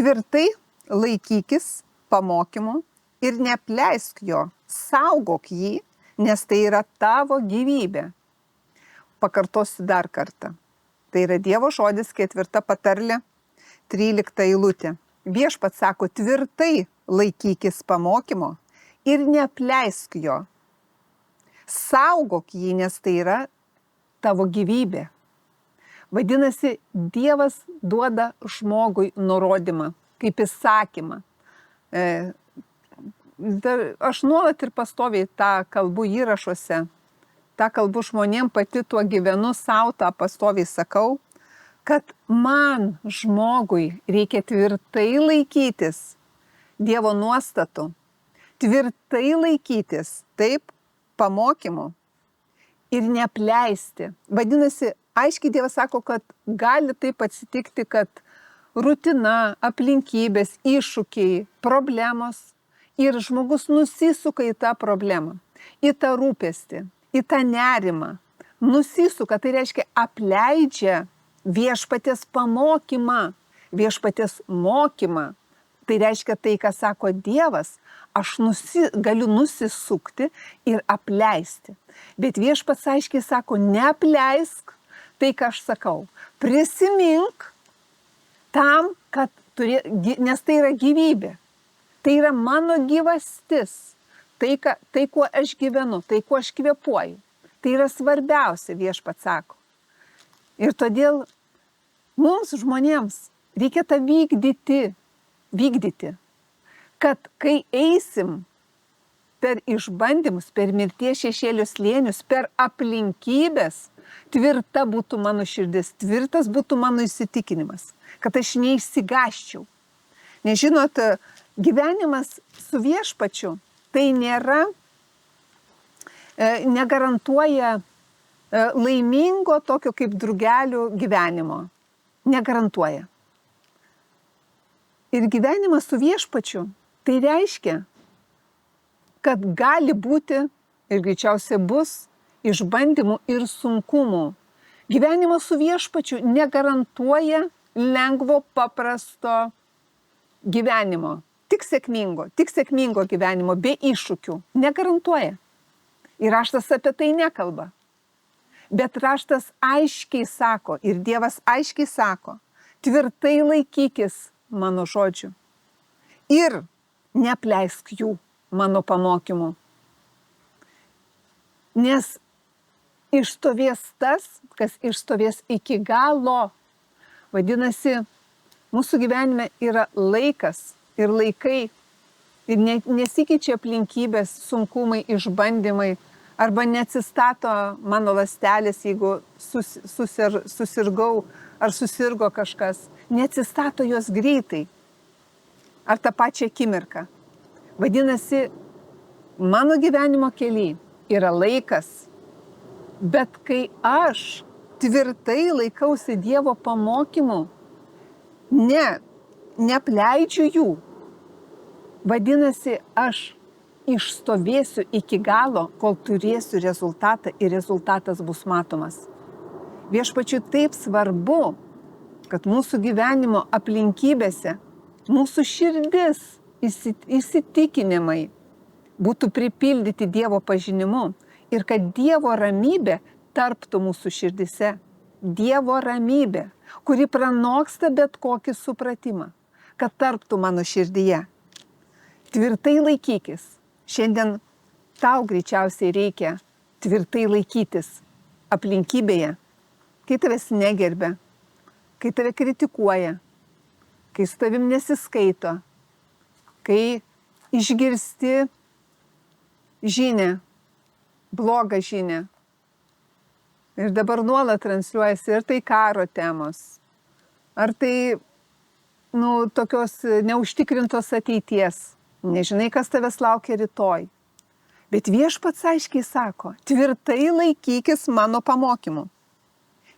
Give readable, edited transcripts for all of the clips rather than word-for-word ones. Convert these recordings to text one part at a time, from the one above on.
Tvirtai laikykis pamokymo ir neapleisk jo, saugok jį, nes tai yra tavo gyvybė. Pakartosiu dar kartą. Tai yra Dievo žodis, 4 patarlė, 13 eilutė. Viešpats sako, tvirtai laikykis pamokymo ir neapleisk jo. Saugok jį, nes tai yra tavo gyvybė. Vadinasi, Dievas duoda žmogui nurodymą, kaip įsakymą. Aš nuolat ir pastoviai tą kalbų įrašuose, tą kalbų žmonėm pati tuo gyvenu, savo tą pastoviai sakau, kad man žmogui reikia tvirtai laikytis Dievo nuostatų, tvirtai laikytis, taip, pamokymų ir neapleisti. Vadinasi, aiškiai Dievas sako, kad gali taip atsitikti, kad rutina, aplinkybės, iššūkiai, problemos ir žmogus nusisuka į tą problemą, į tą rūpestį, į tą nerimą. Nusisuka, tai reiškia apleidžia viešpaties pamokymą, viešpaties mokymą. Tai reiškia tai, ką sako Dievas, aš galiu nusisukti ir apleisti. Bet viešpats aiškiai sako, neapleisk tai, ką aš sakau. Prisimink tam, kad nes tai yra gyvybė. Tai yra mano gyvastis. Tai kuo aš gyvenu, tai kuo aš kvėpuoju. Tai yra svarbiausia, viešpats sako. Ir todėl mums žmonėms reikia tą vykdyti, kad kai eisim per išbandymus, per mirties šešėlių slėnius, per aplinkybės, tvirta būtų mano širdis, tvirtas būtų mano įsitikinimas, kad aš neišsigąsčiau. Nes žinot, gyvenimas su viešpačiu tai negarantuoja laimingo tokio kaip drugelių gyvenimo. Negarantuoja. Ir gyvenimas su viešpačiu tai reiškia, kad gali būti ir greičiausiai bus išbandymų ir sunkumų. Gyvenimas su viešpačiu negarantuoja lengvo, paprasto gyvenimo. Tik sėkmingo gyvenimo, be iššūkių. Negarantuoja. Ir raštas apie tai nekalba. Bet raštas aiškiai sako, ir Dievas aiškiai sako, tvirtai laikykis mano žodžių ir neapleisk jų mano pamokymų. Nes išstovės tas, kas išstovės iki galo. Vadinasi, mūsų gyvenime yra laikas ir laikai ir nesikeičia aplinkybės, sunkumai, išbandymai arba neatsistato mano ląstelės, jeigu susirgau ar susirgo kažkas. Neatsistato jos greitai ar tą pačią akimirką. Vadinasi, mano gyvenimo kely yra laikas, bet kai aš tvirtai laikausi Dievo pamokymų, neapleidžiu jų, vadinasi, aš išstovėsiu iki galo, kol turėsiu rezultatą ir rezultatas bus matomas. Viešpačiui taip svarbu, kad mūsų gyvenimo aplinkybėse, mūsų širdis, įsitikinimai būtų pripildyti Dievo pažinimu ir kad Dievo ramybė tarptų mūsų širdise. Dievo ramybė, kuri pranoksta bet kokį supratimą, kad tarptų mano širdyje. Tvirtai laikykis. Šiandien tau greičiausiai reikia tvirtai laikytis aplinkybėje, kai tavęs negerbia, kai tave kritikuoja, kai su tavim nesiskaito, kai išgirsti žinią, blogą žinią. Ir dabar nuolat transliuojasi ir tai karo temos, ar tai tokios neužtikrintos ateities. Nežinai, kas tavęs laukia rytoj. Bet viešpats aiškiai sako, tvirtai laikykis mano pamokymų.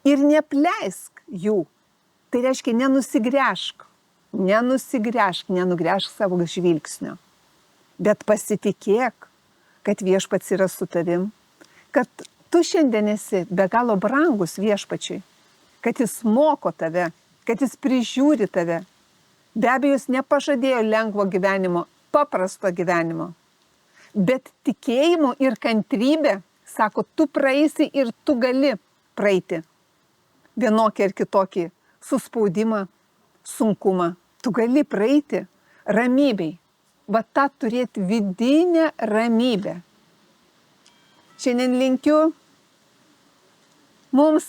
Ir neapleisk jų. Tai reiškia, nenusigręžk, nenugręžk savo žvilgsnio. Bet pasitikėk, kad viešpats yra su tavim, kad tu šiandien esi be galo brangus viešpačiui, kad jis moko tave, kad jis prižiūri tave, Be abejo, jis nepažadėjo lengvo gyvenimo, paprasto gyvenimo. Bet tikėjimu ir kantrybė, sako, tu praeisi ir tu gali praeiti vienokį ar kitokį suspaudimą, sunkumą. Tu gali praeiti ramybei. Va tą turėti vidinę ramybę. Šiandien linkiu mums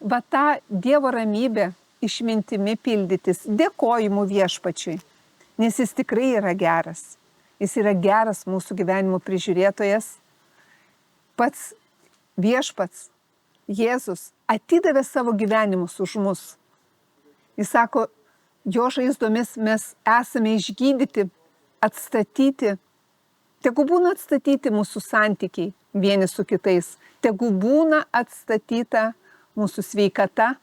va tą Dievo ramybę išmintimi pildytis, dėkojimu viešpačiui, nes jis tikrai yra geras. Jis yra geras mūsų gyvenimo prižiūrėtojas. Pats viešpats, Jėzus, atidavė savo gyvenimus už mus. Jis sako, jo žaizdomis mes esame išgydyti, atstatyti. Tegu būna atstatyti mūsų santykiai vieni su kitais. Tegu būna atstatyta mūsų sveikata.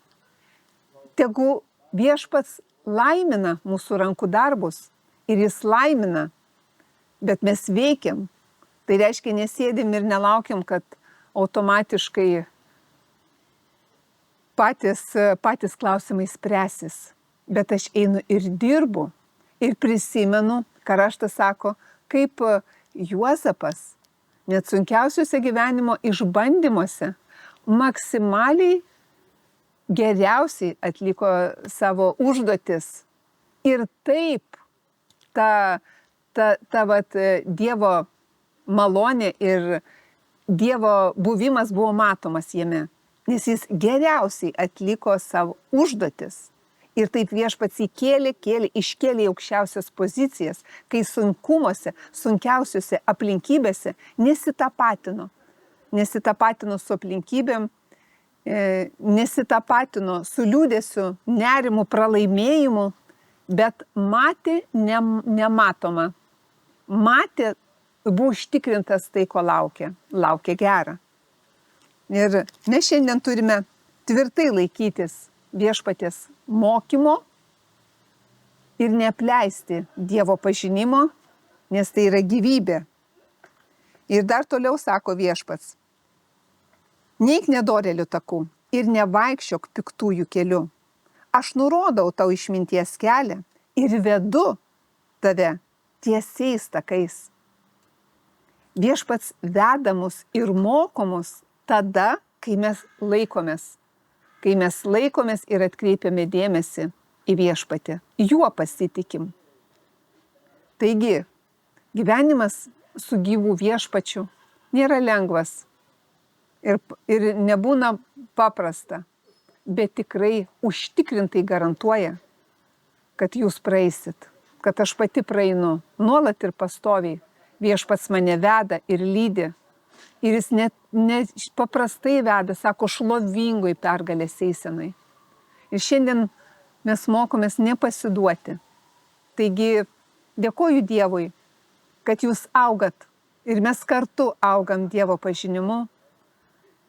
Tegu viešpats laimina mūsų rankų darbus ir jis laimina, bet mes veikiam. Tai reiškia, nesėdim ir nelaukiam, kad automatiškai patys klausimai spręsis. Bet aš einu ir dirbu ir prisimenu, ką raštas sako, kaip Juozapas net sunkiausiuose gyvenimo išbandymuose maksimaliai geriausiai atliko savo užduotis. Ir taip ta Dievo malonė ir Dievo buvimas buvo matomas jame, nes jis geriausiai atliko savo užduotis. Ir taip viešpats iškėlė į aukščiausias pozicijas, kai sunkumuose, sunkiausiuose aplinkybėse nesitapatino su aplinkybėm, nesitapatino su liūdėsiu, nerimu, pralaimėjimu, bet matė nematomą. Matė, buvo užtikrintas tai, ko laukia gera. Ir mes šiandien turime tvirtai laikytis viešpaties mokymo ir neapleisti Dievo pažinimo, nes tai yra gyvybė. Ir dar toliau sako viešpats, neik nedorėlių takų ir nevaikščiok piktųjų keliu. Aš nurodau tau išminties kelią ir vedu tave tiesiais takais. Viešpats veda mus ir moko mus tada, kai mes laikomės ir atkreipiame dėmesį į viešpatį. Juo pasitikim. Taigi, gyvenimas su gyvu viešpačiu nėra lengvas ir nebūna paprasta, bet tikrai užtikrintai garantuoja, kad jūs praeisit, kad aš pati praeinu nuolat ir pastoviai. Viešpats mane veda ir lydi. Ir jis ne paprastai veda, sako, šlovingoj pergalės eisenai. Ir šiandien mes mokomės nepasiduoti. Taigi, dėkoju Dievui, kad jūs augat ir mes kartu augam Dievo pažinimu,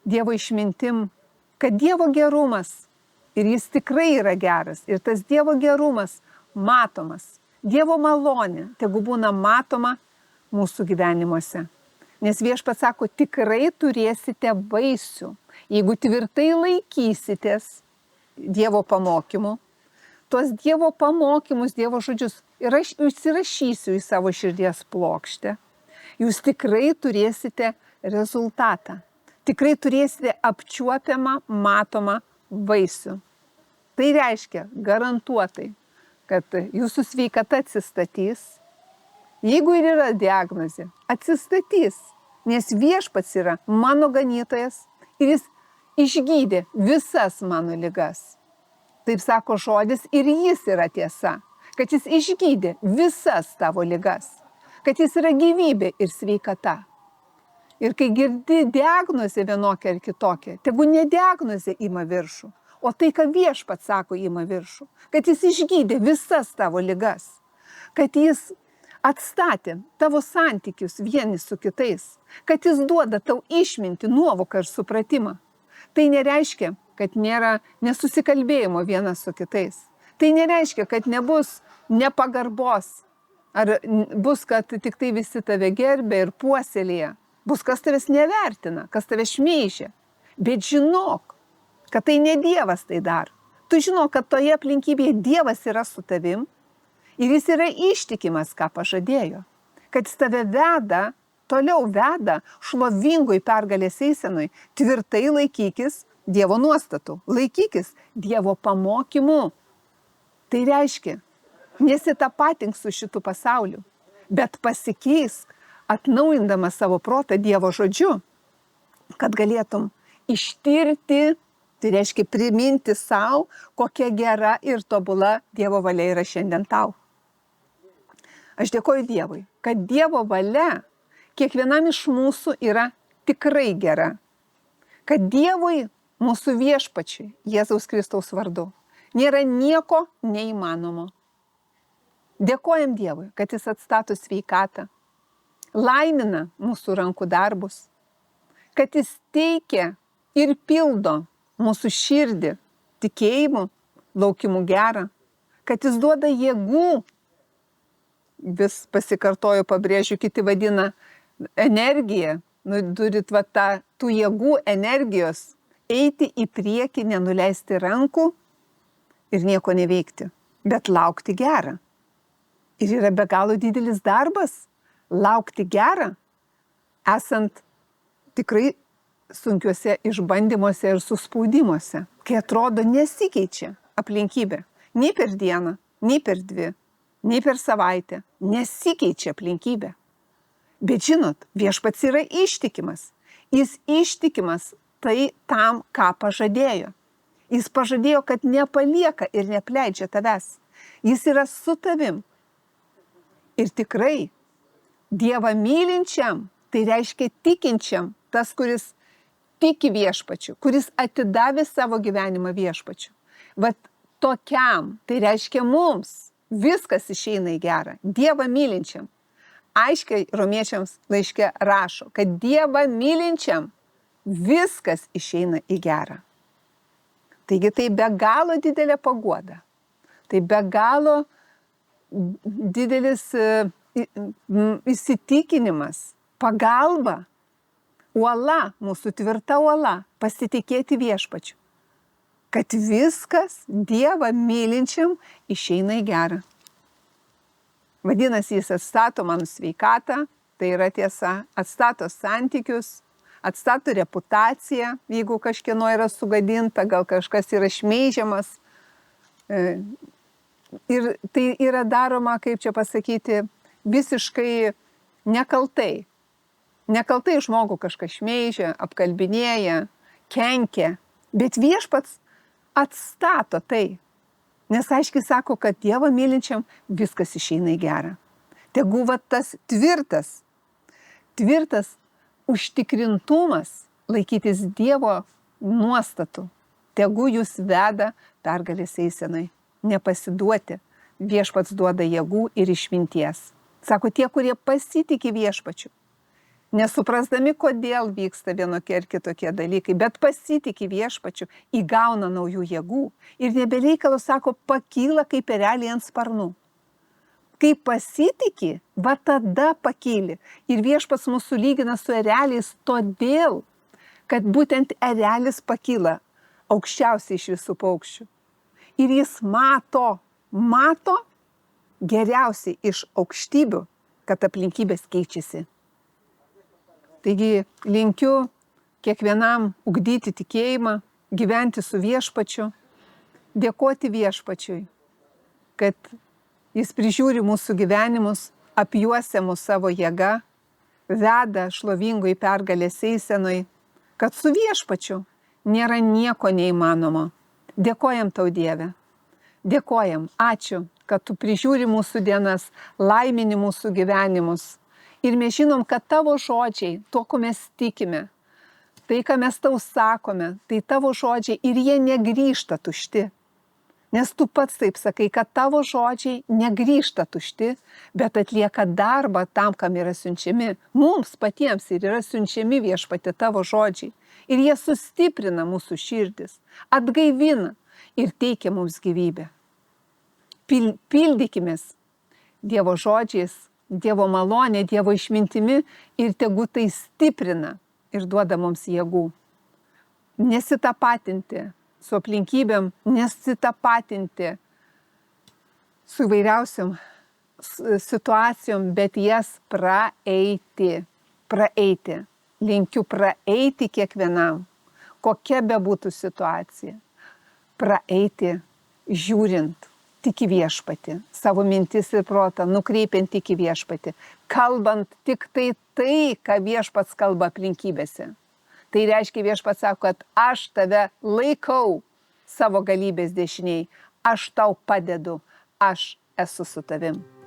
Dievo išmintim, kad Dievo gerumas, ir jis tikrai yra geras, ir tas Dievo gerumas matomas, Dievo malonė, tegu būna matoma mūsų gyvenimuose. Nes viešpats sako, tikrai turėsite vaisių, jeigu tvirtai laikysitės Dievo pamokymų. Tuos Dievo pamokymus, Dievo žodžius ir aš įsirašysiu į savo širdies plokštę. Jūs tikrai turėsite rezultatą. Tikrai turėsite apčiuopiamą, matomą vaisių. Tai reiškia garantuotai, kad jūsų sveikata atsistatys. Jeigu ir yra diagnozė, atsistatys, nes viešpats yra mano ganytojas ir jis išgydė visas mano ligas. Taip sako žodis ir jis yra tiesa, kad jis išgydė visas tavo ligas, kad jis yra gyvybė ir sveikata. Ir kai girdi diagnozę vienokią ar kitokią, tegu ne diagnozė ima viršų, o tai, ką viešpats sako, ima viršų, kad jis išgydė visas tavo ligas, kad jis atstatė tavo santykius vieni su kitais, kad jis duoda tau išmintį, nuovoką ir supratimą. Tai nereiškia, kad nėra nesusikalbėjimo vienas su kitais. Tai nereiškia, kad nebus nepagarbos, ar bus, kad tik tai visi tave gerbė ir puoselėja. Bus, kas tavęs nevertina, kas tave šmeižia. Bet žinok, kad tai ne Dievas tai daro. Tu žinok, kad toje aplinkybėje Dievas yra su tavim, Ir jis yra ištikimas, ką pažadėjo. Kad jis tave veda, toliau veda šlovingoj pergalės eisenoj. Tvirtai laikykis Dievo nuostatų, laikykis Dievo pamokymų. Tai reiškia, nesitapatink su šitu pasauliu, bet pasikeisk, atnaujindamas savo protą Dievo žodžiu, kad galėtum ištirti, tai reiškia priminti savo, kokia gera ir tobula Dievo valia yra šiandien tau. Aš dėkoju Dievui, kad Dievo valia kiekvienam iš mūsų yra tikrai gera. Kad Dievui, mūsų viešpačiui, Jėzaus Kristaus vardu, nėra nieko neįmanomo. Dėkojam Dievui, kad jis atstato sveikatą, laimina mūsų rankų darbus, kad jis teikia ir pildo mūsų širdį tikėjimu, laukimu gerą, kad jis duoda jėgų, vis pasikartoju, pabrėžiu, kiti vadina energiją, turit tų jėgų, energijos, eiti į priekį, nenuleisti rankų ir nieko neveikti, bet laukti gerą. Ir yra be galo didelis darbas laukti gerą, esant tikrai sunkiuose išbandymuose ir suspaudimuose, kai atrodo nesikeičia aplinkybė. Nei per dieną, nei per dvi, nei per savaitę. Nesikeičia aplinkybė. Bet žinot, viešpats yra ištikimas. Jis ištikimas tam, ką pažadėjo. Jis pažadėjo, kad nepalieka ir nepleidžia tavęs. Jis yra su tavim. Ir tikrai Dievą mylinčiam, tai reiškia tikinčiam, tas, kuris tiki viešpačiu, kuris atidavė savo gyvenimą viešpačiu. Vat tokiam, tai reiškia mums, viskas išeina į gerą. Dievą mylinčiam. Aiškiai romiečiams laiške rašo, kad Dievą mylinčiam viskas išeina į gerą. Taigi tai be galo didelė paguoda. Tai be galo didelis įsitikinimas, pagalba, uola, mūsų tvirta uola, pasitikėti viešpačiu. Kad viskas Dievą mylinčiam išeina į gerą. Vadinasi, jis atstato mano sveikatą, tai yra tiesa, atstato santykius, atstato reputaciją, jeigu kažkieno yra sugadinta, gal kažkas yra šmeižiamas. Ir tai yra daroma, kaip čia pasakyti, visiškai nekaltai. Nekaltai žmogų kažką šmeižia, apkalbinėja, kenkia, bet viešpats atstato tai. Nes aiškiai sako, kad Dievą mylinčiam viskas išeina į gerą. Tegu va tas tvirtas užtikrintumas laikytis Dievo nuostatų. Tegu jūs veda pergalės eisenai. Nepasiduoti. Viešpats duoda jėgų ir išminties. Sako, tie, kurie pasitiki viešpačiu, nesuprasdami, kodėl vyksta vienokie ir kitokie dalykai, bet pasitiki viešpačiu, įgauna naujų jėgų ir nebereikalo, sako, pakyla kaip ereliai ant sparnų. Kai pasitiki, va tada pakyli. Ir viešpats mūsų lygina su ereliais todėl, kad būtent erelis pakyla aukščiausiai iš visų paukščių. Ir jis mato geriausiai iš aukštybių, kad aplinkybės keičiasi. Taigi linkiu kiekvienam ugdyti tikėjimą, gyventi su viešpačiu, dėkoti viešpačiui, kad jis prižiūri mūsų gyvenimus, apjuosia mūsų savo jėga, veda šlovingoj pergalės eisenoj, kad su viešpačiu nėra nieko neįmanomo. Dėkojam tau, Dieve. Dėkojam, ačiū, kad tu prižiūri mūsų dienas, laimini mūsų gyvenimus. Ir mes žinom, kad tavo žodžiai, to, ko mes tikime, tai, ką mes tau sakome, tai tavo žodžiai ir jie negrįžta tušti. Nes tu pats taip sakai, kad tavo žodžiai negrįžta tušti, bet atlieka darbą tam, kam yra siunčiami. Mums patiems ir yra siunčiami viešpatie tavo žodžiai. Ir jie sustiprina mūsų širdis, atgaivina ir teikia mums gyvybę. Pildykimės Dievo žodžiais, Dievo malonė, Dievo išmintimi ir tegu tai stiprina ir duoda mums jėgų. Nesitapatinti su aplinkybėm, nesitapatinti su įvairiausiom situacijom, bet jas praeiti. Linkiu praeiti kiekvienam, kokia bebūtų situacija. Praeiti, žiūrint tik į viešpatį, savo mintis ir protą, nukreipiant tik į viešpatį, kalbant tik tai, ką viešpats kalba aplinkybėse. Tai reiškia, viešpats sako, kad aš tave laikau savo galybės dešiniai, aš tau padedu, aš esu su tavim.